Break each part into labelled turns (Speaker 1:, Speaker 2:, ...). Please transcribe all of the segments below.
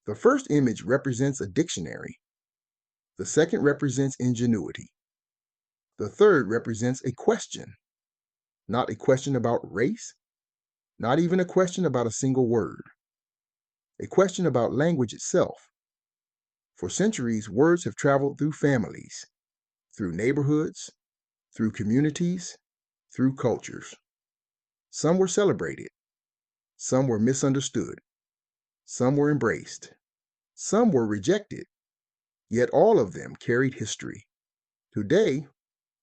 Speaker 1: The first image represents a dictionary. The second represents ingenuity. The third represents a question, not a question about race, not even a question about a single word, a question about language itself. For centuries, words have traveled through families, through neighborhoods, through communities, through cultures. Some were celebrated, some were misunderstood, some were embraced, some were rejected, yet all of them carried history. Today,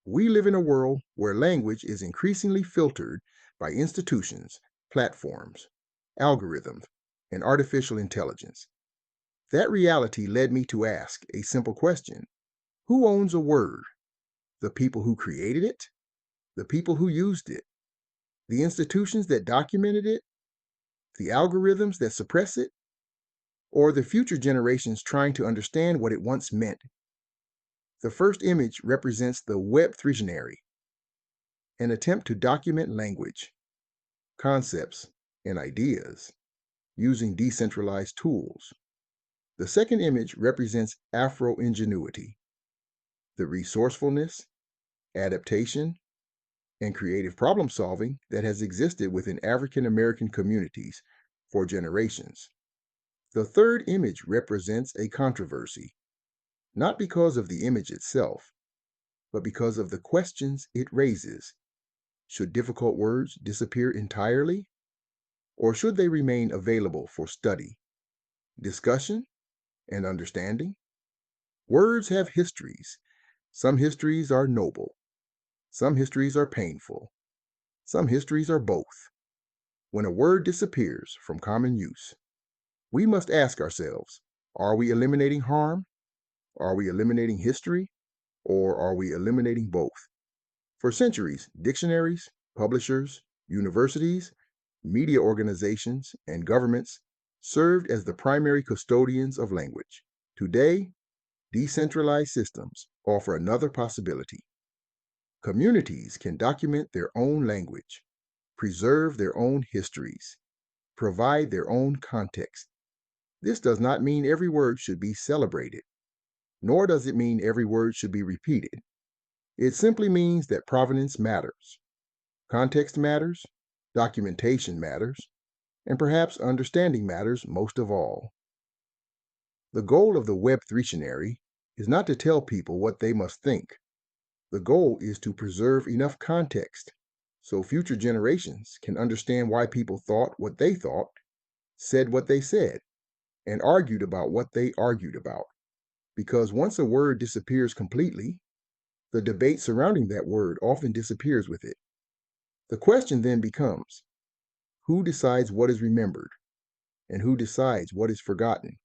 Speaker 1: we live in a world where language is increasingly filtered by institutions, platforms, algorithms, and artificial intelligence. That reality led me to ask a simple question. Who owns a word? The people who created it? The people who used it? The institutions that documented it? The algorithms that suppress it? Or the future generations trying to understand what it once meant? The first image represents the Web Dictionary, an attempt to document language, concepts, and ideas using decentralized tools. The second image represents Afroingenuity, the resourcefulness, adaptation, and creative problem solving that has existed within African American communities for generations. The third image represents a controversy, not because of the image itself, but because of the questions it raises. Should difficult words disappear entirely? Or should they remain available for study, discussion, and understanding? Words have histories. Some histories are noble. Some histories are painful. Some histories are both. When a word disappears from common use, we must ask ourselves, are we eliminating harm? Are we eliminating history? Or are we eliminating both? For centuries, dictionaries, publishers, universities, media organizations, and governments served as the primary custodians of language. Today, decentralized systems offer another possibility. Communities can document their own language, preserve their own histories, provide their own context. This does not mean every word should be celebrated, nor does it mean every word should be repeated. It simply means that provenance matters, context matters, documentation matters, and perhaps understanding matters most of all. The goal of the Web Dictionary is not to tell people what they must think. The goal is to preserve enough context so future generations can understand why people thought what they thought, said what they said, and argued about what they argued about. Because once a word disappears completely, the debate surrounding that word often disappears with it. The question then becomes, who decides what is remembered and who decides what is forgotten?